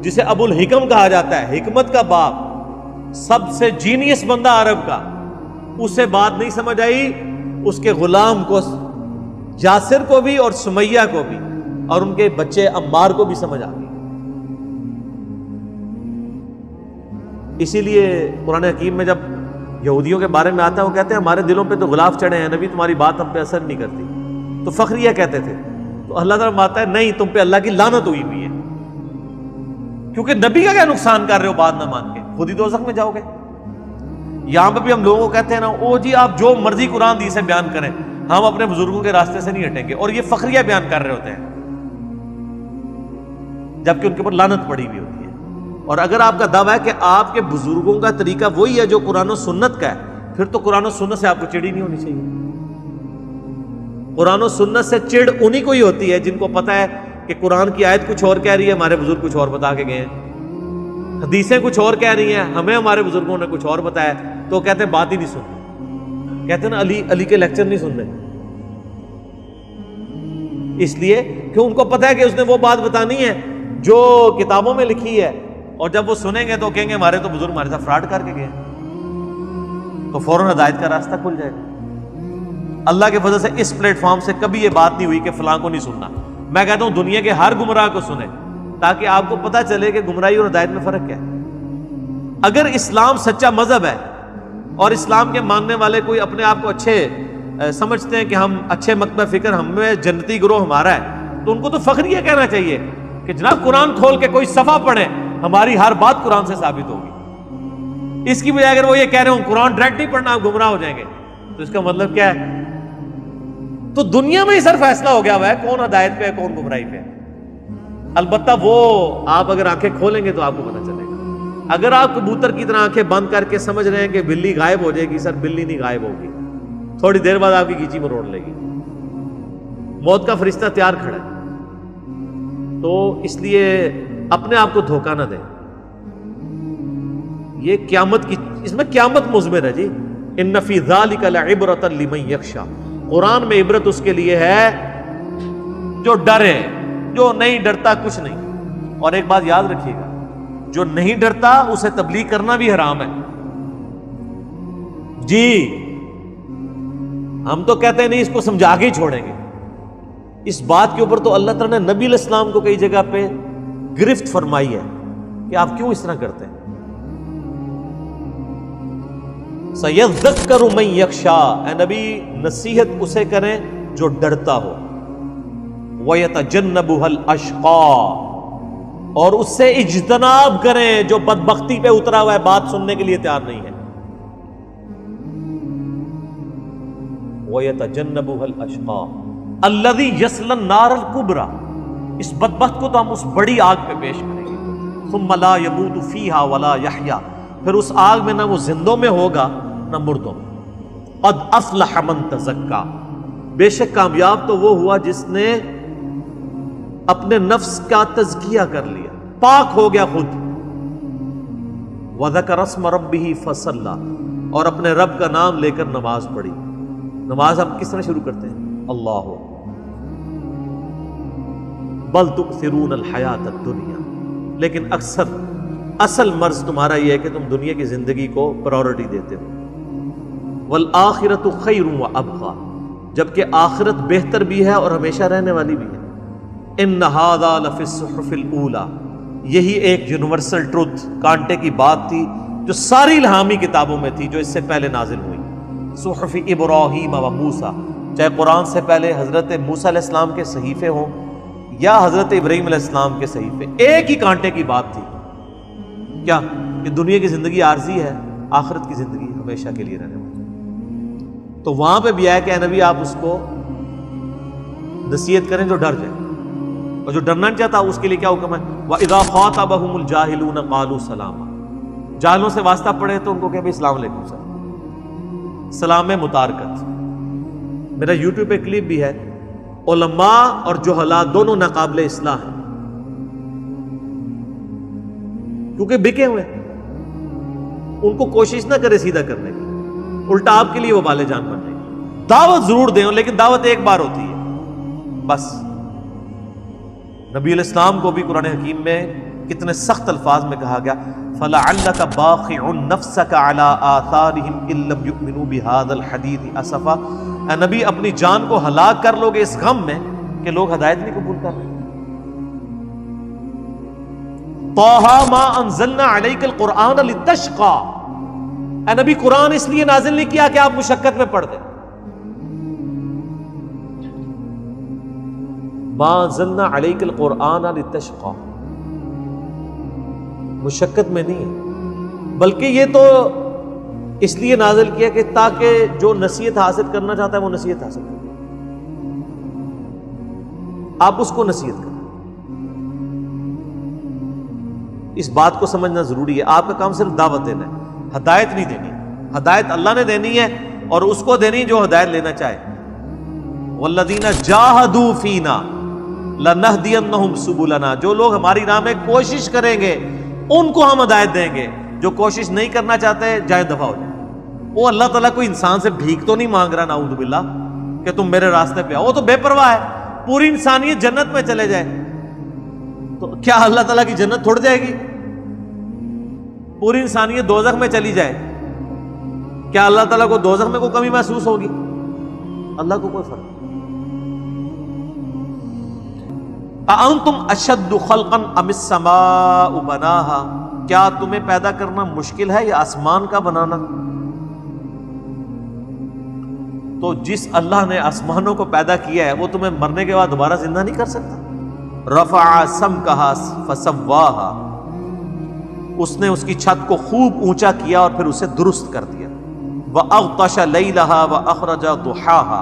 [SPEAKER 1] جسے ابو الحکم کہا جاتا ہے، حکمت کا باپ، سب سے جینیس بندہ عرب کا، اسے بات نہیں سمجھ آئی، اس کے غلام کو، یاسر کو بھی اور سمیہ کو بھی، اور ان کے بچے عمار کو بھی سمجھ آ گئی۔ اسی لیے قرآن حکیم میں جب یہودیوں کے بارے میں آتا ہے، وہ کہتے ہیں ہمارے دلوں پہ تو غلاف چڑھے ہیں نبی، تمہاری بات ہم پہ اثر نہیں کرتی، تو فخریہ کہتے تھے۔ تو اللہ تعالیٰ فرماتا ہے نہیں، تم پہ اللہ کی لعنت ہوئی ہوئی ہے، کیونکہ نبی کا کیا نقصان کر رہے ہو بات نہ مان کے، خود ہی دوزخ میں جاؤ گے۔ یہاں پہ بھی ہم لوگوں کو کہتے ہیں نا، او جی آپ جو مرضی قرآن حدیث سے بیان کریں، ہم اپنے بزرگوں کے راستے سے نہیں ہٹیں گے، اور یہ فخریہ بیان کر رہے ہوتے ہیں، جبکہ ان کے اوپر لعنت پڑی ہوئی ہوتی ہے۔ اور اگر آپ کا دعویٰ ہے کہ آپ کے بزرگوں کا طریقہ وہی ہے جو قرآن و سنت کا ہے، پھر تو قرآن و سنت سے آپ کو چڑ ہی نہیں ہونی چاہیے۔ قرآن و سنت سے چڑ انہی کو ہی ہوتی ہے جن کو پتہ ہے کہ قرآن کی آیت کچھ اور کہہ رہی ہے، ہمارے بزرگ کچھ اور بتا کے گئے ہیں، حدیثیں کچھ اور کہہ رہی ہیں، ہمیں ہمارے بزرگوں نے کچھ اور بتایا، تو کہتے ہیں بات ہی نہیں سنتے، کہتے ہیں نا علی کے لیکچر نہیں سن رہے، اس لیے کہ ان کو پتہ ہے کہ اس نے وہ بات بتانی ہے جو کتابوں میں لکھی ہے، اور جب وہ سنیں گے تو کہیں گے ہمارے تو بزرگ ہمارے ساتھ فراڈ کر کے گئے، تو فوراً ہدایت کا راستہ کھل جائے گا۔ اللہ کے فضل سے اس پلیٹ فارم سے کبھی یہ بات نہیں ہوئی کہ فلاں کو نہیں سننا۔ میں کہتا ہوں دنیا کے ہر گمراہ کو سنیں، تاکہ آپ کو پتہ چلے کہ گمراہی اور ہدایت میں فرق کیا ہے۔ اگر اسلام سچا مذہب ہے اور اسلام کے ماننے والے کوئی اپنے آپ کو اچھے سمجھتے ہیں کہ ہم اچھے مکتب فکر، ہمیں جنتی گروہ ہمارا ہے، تو ان کو تو فخریہ کہنا چاہیے کہ جناب قرآن کھول کے کوئی صفحہ پڑھیں، ہماری ہر بات قرآن سے ثابت ہوگی۔ اس کی بجائے اگر وہ یہ کہہ رہے ہوں قرآن ڈائریکٹ نہیں پڑھنا آپ گمراہ ہو جائیں گے، تو اس کا مطلب کیا ہے؟ تو دنیا میں ہی سر فیصلہ ہو گیا ہوا ہے کون ہدایت پہ ہے کون گمراہی پہ ہے۔ البتہ وہ آپ اگر آنکھیں کھولیں گے تو آپ کو پتہ چلے گا۔ اگر آپ کبوتر کی طرح آنکھیں بند کر کے سمجھ رہے ہیں کہ بلی غائب ہو جائے گی، سر بلی نہیں غائب ہوگی، تھوڑی دیر بعد آپ کی گیچی میں روڑ لے گی، موت کا فرشتہ تیار کھڑا ہے۔ تو اس لیے اپنے آپ کو دھوکہ نہ دیں، یہ قیامت کی، اس میں قیامت مضمر ہے جی۔ ان فی ذلک لعبرۃ لمن یخشی، قرآن میں عبرت اس کے لیے ہے جو ڈرے، جو نہیں ڈرتا کچھ نہیں۔ اور ایک بات یاد رکھیے گا، جو نہیں ڈرتا اسے تبلیغ کرنا بھی حرام ہے جی۔ ہم تو کہتے ہیں نہیں، اس کو سمجھا کے ہی چھوڑیں گے۔ اس بات کے اوپر تو اللہ تعالیٰ نے نبی علیہ السلام کو کئی جگہ پہ گرفت فرمائی ہے کہ آپ کیوں اس طرح کرتے ہیں۔ سَيَذَّكَّرُ مَن يَخْشَىٰ، اے نبی نصیحت اسے کریں جو ڈرتا ہو، وَيَتَجَنَّبُهَا الْأَشْقَىٰ، اور اس سے اجتناب کریں جو بدبختی پہ اترا ہوا ہے، بات سننے کے لیے تیار نہیں ہے۔ وَيَتَجَنَّبُهَا الْأَشْقَىٰ الَّذِي يَصْلَى النَّارَ الْكُبْرَىٰ، اس بدبخت کو تو ہم اس بڑی آگ پہ پیش کریں گے۔ ثُمَّ لَا يَمُوتُ فِيهَا وَلَا يَحْيَىٰ، پھر اس آگ میں نہ وہ زندوں میں ہوگا نہ مردوں میں۔ قَدْ أَفْلَحَ مَن تَزَكَّىٰ، بے شک کامیاب تو وہ ہوا جس نے اپنے نفس کا تزکیہ کر لیا، پاک ہو گیا خود۔ وَذَكَرَ اسْمَ رَبِّهِ فَصَلَّىٰ، اور اپنے رب کا نام لے کر نماز پڑھی۔ نماز ہم کس طرح شروع کرتے ہیں؟ اللہ بل تؤثرون الحیات الدنیا، لیکن اکثر اصل مرض تمہارا یہ ہے کہ تم دنیا کی زندگی کو پرائورٹی دیتے ہو۔ والآخرۃ خیر وابقیٰ، جبکہ آخرت بہتر بھی ہے اور ہمیشہ رہنے والی بھی ہے۔ ان ھذا لفی الصحف الاولیٰ، یہی ایک یونیورسل ٹروتھ، کانٹے کی بات تھی جو ساری الہامی کتابوں میں تھی جو اس سے پہلے نازل ہوئی۔ صحف ابراہیم و موسیٰ، چاہے قرآن سے پہلے حضرت موسیٰ علیہ السلام کے صحیفے ہوں یا حضرت ابراہیم علیہ السلام کے صحیفے، ایک ہی کانٹے کی بات تھی، کیا کہ دنیا کی زندگی عارضی ہے، آخرت کی زندگی ہمیشہ کے لیے رہنے والی۔ تو وہاں پہ بھی آیا کہ اے نبی آپ اس کو نصیحت کریں جو ڈر جائے، اور جو ڈرنا نہیں چاہتا اس کے لیے کیا حکم ہے؟ وَإِذَا خَاطَبَهُمُ الْجَاهِلُونَ قَالُوا سَلَامًا، جاہلوں سے واسطہ پڑے تو ان کو کہ السلام علیکم سر، سلام میں متارکت۔ میرا یوٹیوب پہ کلپ بھی ہے، علماء اور جہلاء دونوں ناقابل اصلاح ہیں، کیونکہ بکے ہوئے ہیں، ان کو کوشش نہ کرے سیدھا کرنے کی، الٹا آپ کے لیے وہ بالے جان بن رہے۔ دعوت ضرور دیں لیکن دعوت ایک بار ہوتی ہے بس۔ نبی علیہ السلام کو بھی قرآن حکیم میں کتنے سخت الفاظ میں کہا گیا فَلَعَلَّكَ بَاخِعٌ نَفْسَكَ عَلَىٰ آثَارِهِمْ إِن لَّمْ يُؤْمِنُوا بِهَٰذَا الْحَدِيثِ أَسَفًا، اے نبی اپنی جان کو ہلاک کر لو گے اس غم میں کہ لوگ ہدایت نہیں قبول کر رہے۔ طٰہَ مَا أَنزَلْنَا عَلَيْكَ الْقُرْآنَ لِتَشْقَىٰ، اے نبی قرآن اس لیے نازل نہیں کیا کہ آپ مشقت میں پڑھ دیں۔ مَا أَنزَلْنَا عَلَيْكَ الْقُرْآنَ لِتَشْقَىٰ، مشقت میں نہیں ہے، بلکہ یہ تو اس لیے نازل کیا کہ تاکہ جو نصیحت حاصل کرنا چاہتا ہے وہ نصیحت حاصل کرے، آپ اس کو نصیحت کریں۔ اس بات کو سمجھنا ضروری ہے، آپ کا کام صرف دعوت دینا ہے، ہدایت نہیں دینی۔ ہدایت اللہ نے دینی ہے اور اس کو دینی جو ہدایت لینا چاہے۔ وَالَّذِينَ جَاهَدُوا فِينَا لَنَهْدِيَنَّهُمْ سُبُلَنَا، جو لوگ ہماری راہ میں کوشش کریں گے ان کو ہم ہدایت دیں گے، جو کوشش نہیں کرنا چاہتے جائیں دفع ہو جائیں۔ وہ اللہ تعالیٰ کوئی انسان سے بھیک تو نہیں مانگ رہا نعوذ باللہ کہ تم میرے راستے پہ آؤ، وہ تو بے پرواہ ہے، پوری انسانیت جنت میں چلے جائے تو کیا اللہ تعالیٰ کی جنت تھوڑ جائے گی؟ پوری انسانیت دوزخ میں چلی جائے، کیا اللہ تعالیٰ کو دوزخ میں کوئی کمی محسوس ہوگی؟ اللہ کو کوئی فرق نہیں۔ اَأَنتُمْ أَشَدُّ خَلْقًا أَمِ السَّمَاءُ بَنَاهَا، کیا تمہیں پیدا کرنا مشکل ہے یا آسمان کا بنانا؟ تو جس اللہ نے آسمانوں کو پیدا کیا ہے وہ تمہیں مرنے کے بعد دوبارہ زندہ نہیں کر سکتا۔ رَفَعَ سَمْكَهَا فَسَوَّاهَا، اس نے اس کی چھت کو خوب اونچا کیا اور پھر اسے درست کر دیا۔ وَأَغْطَشَ لَيْلَهَا وَأَخْرَجَ ضُحَاهَا،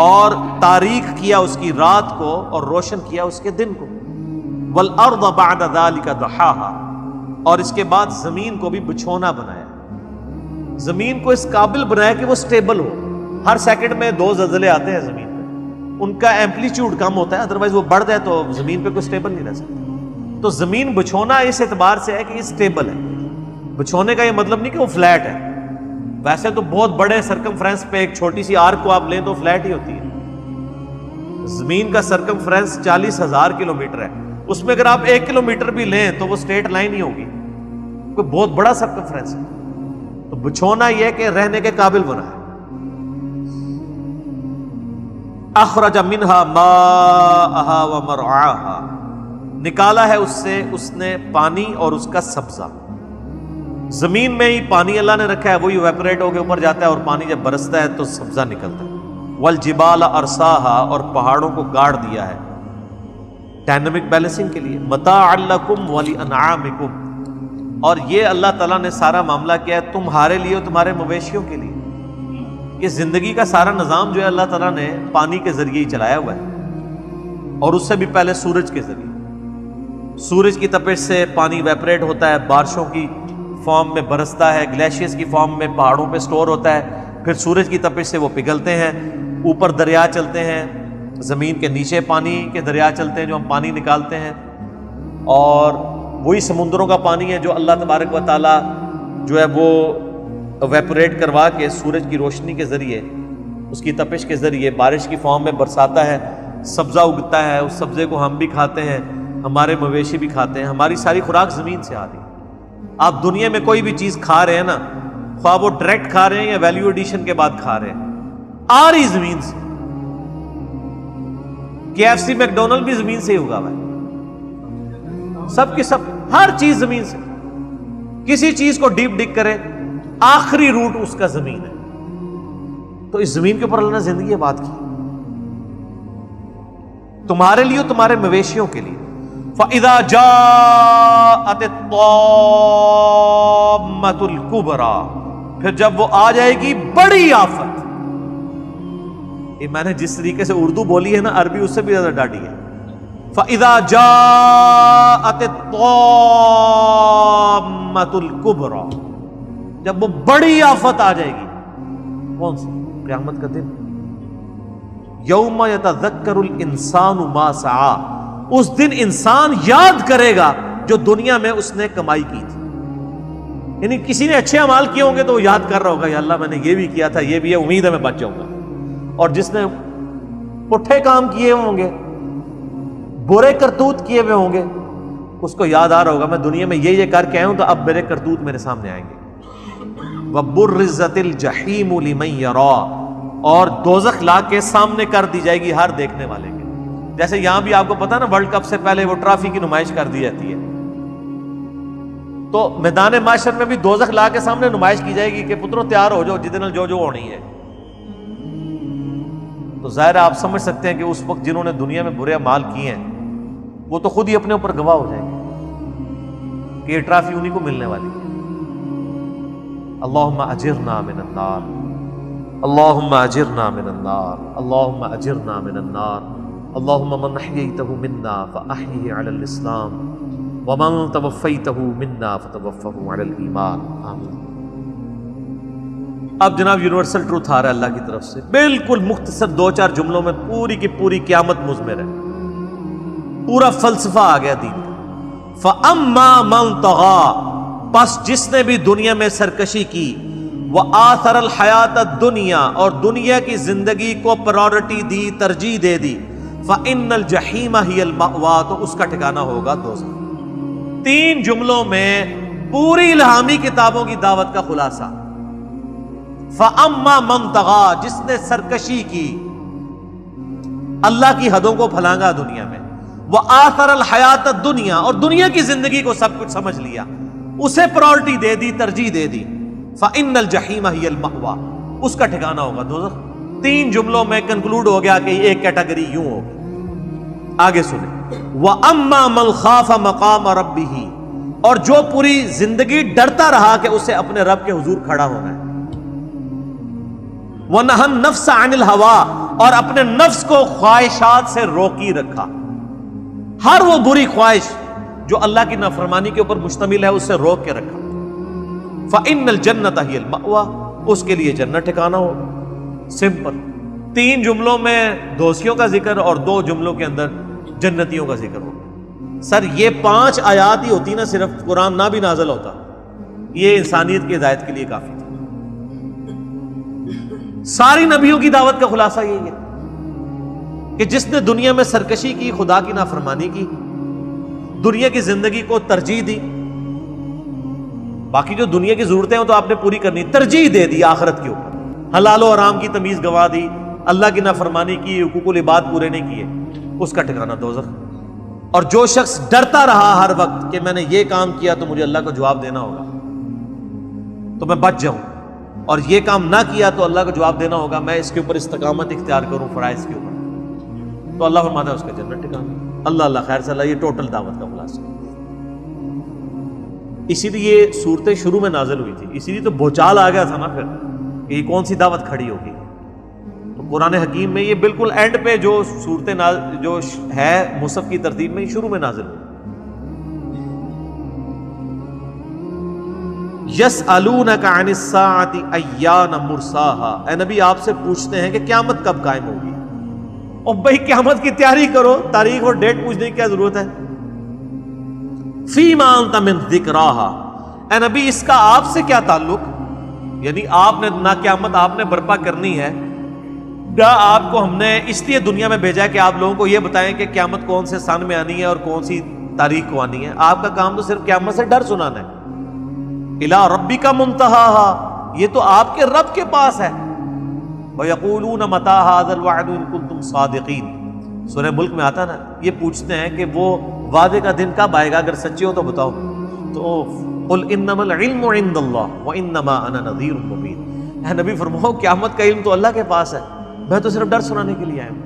[SPEAKER 1] اور تاریک کیا اس کی رات کو اور روشن کیا اس کے دن کو۔ وَالْأَرْضَ بَعْدَ ذَلِكَ دَحَاهَا، اور اس کے بعد زمین کو بھی بچھونا بنایا، زمین کو اس قابل بنایا کہ وہ سٹیبل ہو۔ ہر سیکنڈ میں 2 زلزلے آتے ہیں زمین پہ، ان کا ایمپلیٹیوڈ کم ہوتا ہے، ادروائز وہ بڑھ جائے تو زمین پہ کوئی سٹیبل نہیں رہ سکتا۔ تو زمین بچھونا اس اعتبار سے ہے کہ یہ سٹیبل ہے۔ بچھونے کا یہ مطلب نہیں کہ وہ فلیٹ ہے، ویسے تو بہت بڑے سرکمفرنس پہ ایک چھوٹی سی آرک کو آپ لیں تو فلیٹ ہی ہوتی ہے۔ زمین کا سرکمفرنس 40,000 کلومیٹر ہے، اس میں اگر آپ 1 کلومیٹر بھی لیں تو وہ اسٹریٹ لائن ہی ہوگی، کوئی بہت بڑا سرکمفرنس ہے۔ تو بچھونا یہ کہ رہنے کے قابل بنا ہے۔ اخرج منها ماءها ومرعاها، نکالا ہے اس سے اس نے پانی اور اس کا سبزہ۔ زمین میں ہی پانی اللہ نے رکھا ہے، وہی ایویپوریٹ ہو کے اوپر جاتا ہے اور پانی جب برستا ہے تو سبزہ نکلتا ہے۔ والجبال ارساها، اور پہاڑوں کو گاڑ دیا ہے ڈائنامک بیلنسنگ کے لیے۔ متاعا لکم ولانعامکم، اور یہ اللہ تعالیٰ نے سارا معاملہ کیا ہے تمہارے لیے اور تمہارے مویشیوں کے لیے۔ یہ زندگی کا سارا نظام جو ہے اللہ تعالیٰ نے پانی کے ذریعے ہی چلایا ہوا ہے، اور اس سے بھی پہلے سورج کے ذریعے۔ سورج کی تپش سے پانی ایویپوریٹ ہوتا ہے، بارشوں کی فارم میں برستا ہے، گلیشیئرز کی فارم میں پہاڑوں پہ سٹور ہوتا ہے، پھر سورج کی تپش سے وہ پگھلتے ہیں، اوپر دریا چلتے ہیں، زمین کے نیچے پانی کے دریا چلتے ہیں جو ہم پانی نکالتے ہیں، اور وہی سمندروں کا پانی ہے جو اللہ تبارک و تعالیٰ جو ہے وہ ایویپوریٹ کروا کے سورج کی روشنی کے ذریعے، اس کی تپش کے ذریعے بارش کی فارم میں برساتا ہے، سبزہ اگتا ہے، اس سبزے کو ہم بھی کھاتے ہیں، ہمارے مویشی بھی کھاتے ہیں، ہماری ساری خوراک زمین سے آ رہی ہے۔ آپ دنیا میں کوئی بھی چیز کھا رہے ہیں نا، خواہ وہ ڈائریکٹ کھا رہے ہیں یا ویلیو ایڈیشن کے بعد کھا رہے ہیں، آ رہی زمین سے۔ KFC میکڈونلڈ بھی زمین سے ہی اگا ہوا ہے، سب کی سب، ہر چیز زمین سے۔ کسی چیز کو ڈیپ ڈگ کرے، آخری روٹ اس کا زمین ہے۔ تو اس زمین کے اوپر اللہ نے زندگی آباد کی تمہارے لیے اور تمہارے مویشیوں کے لیے. فَإِذَا جَاءَتِ الطَّامَّةُ الْكُبْرَى، پھر جب وہ آ جائے گی بڑی آفت. یہ میں نے جس طریقے سے اردو بولی ہے نا، عربی اس سے بھی زیادہ ڈاڈی ہے. فَإِذَا جَاءَتِ الطَّامَّةُ الْكُبْرَى، جب وہ بڑی آفت آ جائے گی. کون سی؟ قیامت کا دن. یوم یتذکر الانسان ما سعی، اس دن انسان یاد کرے گا جو دنیا میں اس نے کمائی کی تھی. یعنی کسی نے اچھے اعمال کیے ہوں گے تو وہ یاد کر رہا ہوگا یا اللہ میں نے یہ بھی کیا تھا، یہ بھی ہے، امید ہے میں بچ جاؤں گا. اور جس نے پٹھے کام کیے ہوں گے، برے کرتوت کیے ہوئے ہوں گے، اس کو یاد آ رہا ہوگا میں دنیا میں یہ کر کے آیا ہوں تو اب میرے کرتوت میرے سامنے آئیں گے. وَبُرِّزَتِ الْجَحِيمُ لِمَن يَرَى، اور دوزخ لا کے سامنے کر دی جائے گی ہر دیکھنے والے کے. جیسے یہاں بھی آپ کو پتا نا ورلڈ کپ سے پہلے وہ ٹرافی کی نمائش کر دی جاتی ہے، تو میدان معاشر میں بھی دوزخ لا کے سامنے نمائش کی جائے گی کہ پتروں تیار ہو جاؤ جتنے جو ہونی ہے. تو ظاہر آپ سمجھ سکتے ہیں کہ اس وقت جنہوں نے دنیا میں برے اعمال کیے ہیں وہ تو خود ہی اپنے اوپر گواہ ہو جائیں گے کہ یہ ٹرافی انہی کو ملنے والی ہے. اللہم اجرنا من النار، اللہم اجرنا من النار، اللہم اجرنا من النار. اللہم من احییتہ منا فاحیہ علی الاسلام ومن توفیتہ منا فتوفہ علی الایمان. آمین. اب جناب یونیورسل ٹروتھ آ رہا ہے اللہ کی طرف سے، بالکل مختصر 2-4 جملوں میں پوری کی پوری قیامت مضمر ہے. پورا فلسفہ آ گیا دین کا. فَأَمَّا مَن طَغَىٰ، پس جس نے بھی دنیا میں سرکشی کی، وَآثَرَ الْحَيَاةَ الدُّنْيَا، اور دنیا کی زندگی کو پرائورٹی دی، ترجیح دے دی، فَإِنَّ الْجَحِيمَ هِيَ الْمَأْوَىٰ، تو اس کا ٹھکانہ ہوگا دوزخ. 3 جملوں میں پوری الہامی کتابوں کی دعوت کا خلاصہ. فَأَمَّا مَن طَغَىٰ، جس نے سرکشی کی، اللہ کی حدوں کو پھلانگا دنیا میں، وَآثَرَ الْحَيَاةَ الدُّنْيَا، اور دنیا کی زندگی کو سب کچھ سمجھ لیا، اسے پرائورٹی دے دی، ترجیح دے دی، فَإِنَّ الْجَحِيمَ هِيَ الْمَأْوَىٰ، اس کا ٹھکانہ ہوگا دوزخ. 3 جملوں میں کنکلوڈ ہو گیا کہ ایک کیٹیگری یوں ہوگی. آگے سنیں. وَأَمَّا مَنْ خَافَ مَقَامَ رَبِّهِ، اور جو پوری زندگی ڈرتا رہا کہ اسے اپنے رب کے حضور کھڑا ہونا ہے. وَنَهَى النَّفْسَ عَنِ الْهَوَىٰ، اور اپنے نفس کو خواہشات سے روکی رکھا. ہر وہ بری خواہش جو اللہ کی نافرمانی کے اوپر مشتمل ہے اسے روک کے رکھا. فَإِنَّ الْجَنَّةَ هِيَ الْمَأْوَىٰ، اس کے لیے جنت ٹھکانہ ہوگا. سمپل. 3 جملوں میں دوزخیوں کا ذکر اور 2 جملوں کے اندر جنتیوں کا ذکر ہوگا. سر یہ 5 آیات ہی ہوتی نا، صرف قرآن نہ بھی نازل ہوتا، یہ انسانیت کی ہدایت کے لیے کافی تھا. ساری نبیوں کی دعوت کا خلاصہ یہی ہے کہ جس نے دنیا میں سرکشی کی، خدا کی نافرمانی کی، دنیا کی زندگی کو ترجیح دی، باقی جو دنیا کی ضرورتیں ہیں تو آپ نے پوری کرنی، ترجیح دے دی آخرت کے اوپر، حلال و حرام کی تمیز گنوا دی، اللہ کی نافرمانی کی، حقوق العباد پورے نہیں کیے، اس کا ٹھکانہ دوزخ. اور جو شخص ڈرتا رہا ہر وقت کہ میں نے یہ کام کیا تو مجھے اللہ کو جواب دینا ہوگا تو میں بچ جاؤں، اور یہ کام نہ کیا تو اللہ کو جواب دینا ہوگا، میں اس کے اوپر استقامت اختیار کروں فرائض کے اوپر، تو اللہ فرماتا ہے اس کا جنت ٹھکانہ. اللہ خیر صلی اللہ. یہ ٹوٹل دعوت کا خلاصہ. اسی لیے صورتیں شروع میں نازل ہوئی تھی، اسی لیے تو بھوچال آ گیا تھا نا پھر کہ یہ کون سی دعوت کھڑی ہوگی. تو قرآن حکیم میں یہ بالکل اینڈ پہ جو صورتیں جو ہے مصحف کی ترتیب میں شروع میں نازل ہوئی. یسألونک عن الساعۃ ایان مرساہا، اے نبی آپ سے پوچھتے ہیں کہ قیامت کب قائم ہوگی. اور بھائی قیامت کی تیاری کرو، تاریخ اور ڈیٹ پوچھنے کی کیا ضرورت ہے. فیما انت من ذکراہا، اے نبی اس کا آپ سے کیا تعلق، یعنی آپ نے نہ قیامت آپ نے برپا کرنی ہے نہ آپ کو ہم نے اس لیے دنیا میں بھیجا ہے کہ آپ لوگوں کو یہ بتائیں کہ قیامت کون سے سن میں آنی ہے اور کون سی تاریخ کو آنی ہے. آپ کا کام تو صرف قیامت سے ڈر سنانا ہے. الی ربک منتہاہا، یہ تو آپ کے رب کے پاس ہے. وَيَقُولُونَ مَتَىٰ هَٰذَا الْوَعْدُ إِن كُنتُمْ صَادِقِينَ، سورہ ملک میں آتا نا، یہ پوچھتے ہیں کہ وہ وعدے کا دن کب آئے گا، اگر سچے ہو تو بتاؤ. تو قُلْ إِنَّمَا الْعِلْمُ عِندَ اللَّهِ وَإِنَّمَا أَنَا نَذِيرٌ مُبِينٌ، اے نبی فرماؤ قیامت کا علم تو اللہ کے پاس ہے، میں تو صرف ڈر سنانے کے لیے آیا ہوں۔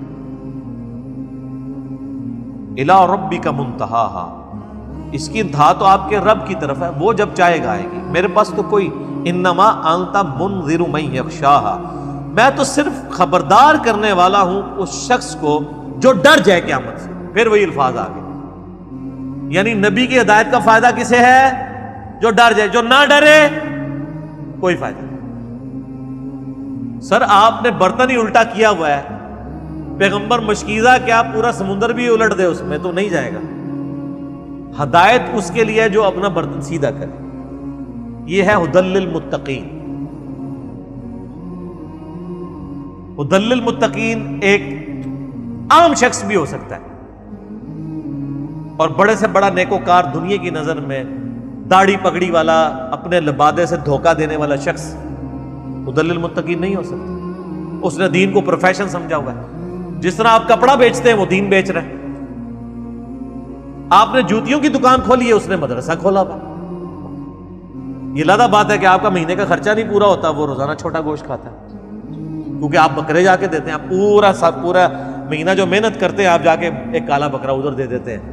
[SPEAKER 1] الی ربک منتہاہا، اس کی انتہا تو آپ کے رب کی طرف ہے، وہ جب چاہے گا آئے گی، میرے پاس تو کوئی، انما انت منذر من یخشاہا، میں تو صرف خبردار کرنے والا ہوں اس شخص کو جو ڈر جائے قیامت سے۔ پھر وہی الفاظ آگے، یعنی نبی کی ہدایت کا فائدہ کسے ہے؟ جو ڈر جائے، جو نہ ڈرے کوئی فائدہ نہیں۔ سر آپ نے برتن ہی الٹا کیا ہوا ہے، پیغمبر مشکیزہ کیا پورا سمندر بھی الٹ دے اس میں تو نہیں جائے گا۔ ہدایت اس کے لیے جو اپنا برتن سیدھا کرے، یہ ہے ہدی للمتقین۔ ہدی للمتقین ایک عام شخص بھی ہو سکتا ہے، اور بڑے سے بڑا نیکوکار دنیا کی نظر میں داڑھی پگڑی والا، اپنے لبادے سے دھوکہ دینے والا شخص ہدی للمتقین نہیں ہو سکتا۔ اس نے دین کو پروفیشن سمجھا ہوا ہے۔ جس طرح آپ کپڑا بیچتے ہیں وہ دین بیچ رہے ہیں، آپ نے جوتیوں کی دکان کھولی ہے، اس نے مدرسہ کھولا ہوا۔ یہ لادہ بات ہے کہ آپ کا مہینے کا خرچہ نہیں پورا ہوتا، وہ روزانہ چھوٹا گوشت کھاتا ہے، کیونکہ آپ بکرے جا کے دیتے ہیں، آپ پورا مہینہ جو محنت کرتے ہیں آپ جا کے ایک کالا بکرا ادھر دے دیتے ہیں،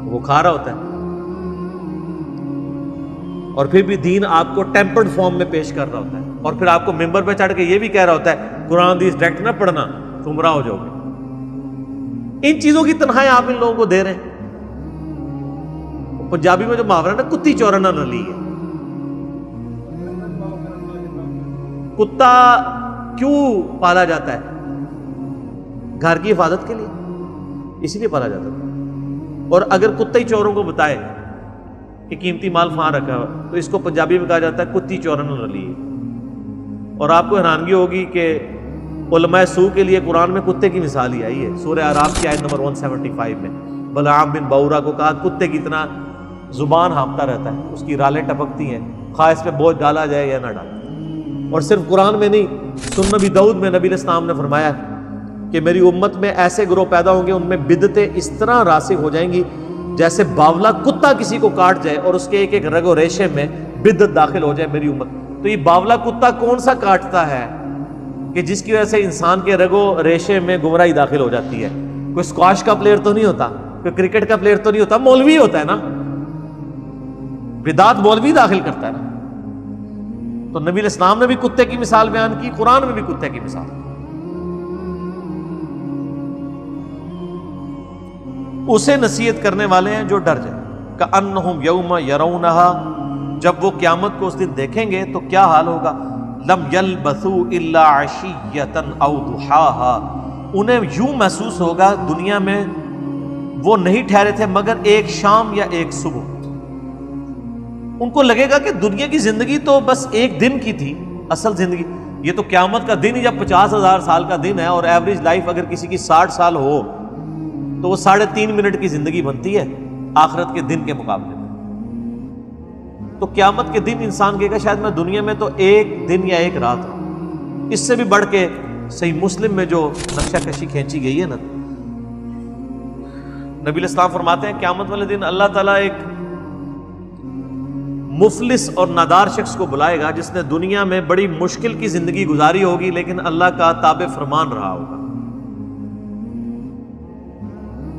[SPEAKER 1] وہ کھا رہا ہوتا ہے۔ اور پھر بھی دین آپ کو ٹیمپرڈ فارم میں پیش کر رہا ہوتا ہے، اور پھر آپ کو ممبر پہ چڑھ کے یہ بھی کہہ رہا ہوتا ہے قرآن حدیث ڈائریکٹ نہ پڑھنا، گمراہ ہو جاؤ گے۔ ان چیزوں کی تنخواہیں آپ ان لوگوں کو دے رہے ہیں۔ پنجابی میں جو محاورہ ہے نا، کتی چورنا نہ لی ہے۔ کتا کیوں پالا جاتا ہے؟ گھر کی حفاظت کے لیے، اسی لیے پالا جاتا ہے۔ اور اگر کتا ہی چوروں کو بتائے کہ قیمتی مال فہاں رکھا ہوا، تو اس کو پنجابی میں کہا جاتا ہے کتی چورنا نہ لی ہے۔ اور آپ کو حیرانگی ہوگی کہ علماء سو کے لیے قرآن میں کتے کی مثال ہی آئی ہے۔ سورہ اعراف کی آیت نمبر 175 میں بلعام بن بعورہ کو کہا کتے کی طرح زبان ہانپتا رہتا ہے، اس کی رالیں ٹپکتی ہیں، خواہ اس پہ بوجھ ڈالا جائے یا نہ ڈالا۔ اور صرف قرآن میں نہیں، سنن نبی داؤد میں نبی علیہ السلام نے فرمایا کہ میری امت میں ایسے گروہ پیدا ہوں گے، ان میں بدعتیں اس طرح راسخ ہو جائیں گی جیسے باولا کتا کسی کو کاٹ جائے اور اس کے ایک ایک رگ و ریشے میں بدعت داخل ہو جائے میری امت۔ تو یہ باولا کتا کون سا کاٹتا ہے کہ جس کی وجہ سے انسان کے رگ و ریشے میں گمراہی داخل ہو جاتی ہے؟ کوئی اسکواش کا پلیئر تو نہیں ہوتا، کوئی کرکٹ کا پلیئر تو نہیں ہوتا، مولوی ہوتا ہے نا۔ بدعت مولوی داخل کرتا ہے نا۔ تو نبی علیہ السلام نے بھی کتے کی مثال بیان کی، قرآن میں بھی کتے کی مثال۔ اسے نصیحت کرنے والے ہیں جو ڈر جائے۔ کأنہم یوم یرونہا، جب وہ قیامت کو اس دن دیکھیں گے تو کیا حال ہوگا؟ لم یلبثوا الا عشیۃ او ضحاہا، انہیں یوں محسوس ہوگا دنیا میں وہ نہیں ٹھہرے تھے مگر ایک شام یا ایک صبح۔ ان کو لگے گا کہ دنیا کی زندگی تو بس ایک دن کی تھی، اصل زندگی یہ تو قیامت کا دن ہی جب 50,000 سال کا دن ہے، اور ایوریج لائف اگر کسی کی 60 سال ہو تو وہ 3.5 منٹ کی زندگی بنتی ہے آخرت کے دن کے مقابلے میں۔ تو قیامت کے دن انسان کہے گا شاید میں دنیا میں تو ایک دن یا ایک رات ہوں۔ اس سے بھی بڑھ کے صحیح مسلم میں جو نقشہ کشی کھینچی گئی ہے نا، نبی علیہ السلام فرماتے ہیں قیامت والے دن اللہ تعالیٰ ایک مفلس اور نادار شخص کو بلائے گا جس نے دنیا میں بڑی مشکل کی زندگی گزاری ہوگی لیکن اللہ کا تابع فرمان رہا ہوگا۔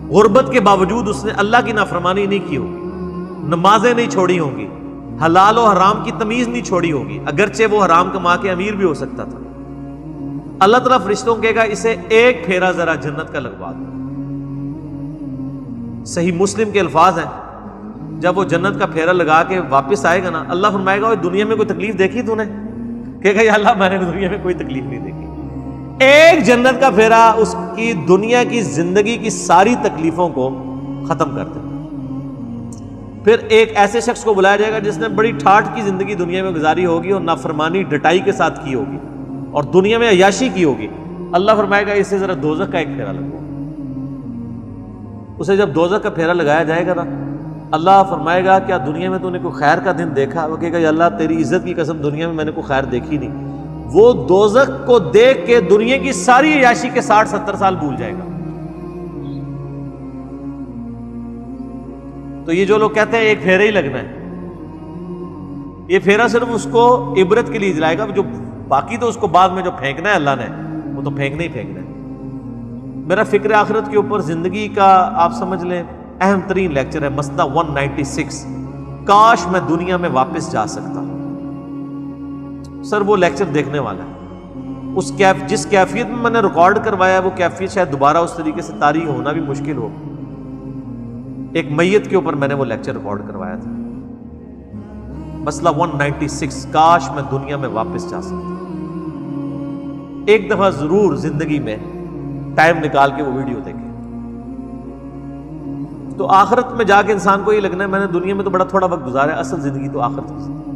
[SPEAKER 1] غربت کے باوجود اس نے اللہ کی نافرمانی نہیں کی ہوگی، نمازیں نہیں چھوڑی ہوں گی، حلال و حرام کی تمیز نہیں چھوڑی ہوگی، اگرچہ وہ حرام کما کے امیر بھی ہو سکتا تھا۔ اللہ تعالیٰ فرشتوں کہے گا اسے ایک پھیرا ذرا جنت کا لگوا دو۔ صحیح مسلم کے الفاظ ہیں، جب وہ جنت کا پھیرا لگا کے واپس آئے گا نا، اللہ فرمائے گا دنیا میں کوئی تکلیف دیکھی تو نے؟ کہے گا یا اللہ میں نے دنیا میں کوئی تکلیف نہیں دیکھی۔ ایک جنت کا پھیرا اس کی دنیا کی زندگی کی ساری تکلیفوں کو ختم کر دے۔ پھر ایک ایسے شخص کو بلایا جائے گا جس نے بڑی ٹھاٹھ کی زندگی دنیا میں گزاری ہوگی اور نافرمانی ڈٹائی کے ساتھ کی ہوگی اور دنیا میں عیاشی کی ہوگی۔ اللہ فرمائے گا اسے ذرا دوزخ کا ایک پھیرا لگواؤ۔ اسے جب دوزخ کا پھیرا لگایا جائے گا نا، اللہ فرمائے گا کیا دنیا میں تو نے کوئی خیر کا دن دیکھا؟ وہ کہے گا یا اللہ تیری عزت کی قسم دنیا میں نے کوئی خیر دیکھی نہیں۔ وہ دوزخ کو دیکھ کے دنیا کی ساری عیاشی کے 60-70 سال بھول جائے گا۔ تو یہ جو لوگ کہتے ہیں ایک پھیرا ہی لگنا ہے، یہ پھیرا صرف اس کو عبرت کے لیے جلائے گا، جو باقی تو اس کو بعد میں جو پھینکنا ہے اللہ نے وہ تو پھینکنا ہی پھینکنا ہے۔ میرا فکر آخرت کے اوپر زندگی کا آپ سمجھ لیں اہم ترین لیکچر ہے مسئلہ 196، کاش میں دنیا میں واپس جا سکتا۔ سر وہ لیکچر دیکھنے والا ہے، جس کیفیت میں نے ریکارڈ کروایا ہے وہ کیفیت شاید دوبارہ اس طریقے سے طاری ہونا بھی مشکل ہو۔ ایک میت کے اوپر میں نے وہ لیکچر ریکارڈ کروایا تھا، مسئلہ 196، کاش میں دنیا میں واپس جا سکتا۔ ایک دفعہ ضرور زندگی میں ٹائم نکال کے وہ ویڈیو دیکھیں۔ تو آخرت میں جا کے انسان کو یہ لگنا ہے میں نے دنیا میں تو بڑا تھوڑا وقت گزارا ہے، اصل زندگی تو آخرت کی زندگی۔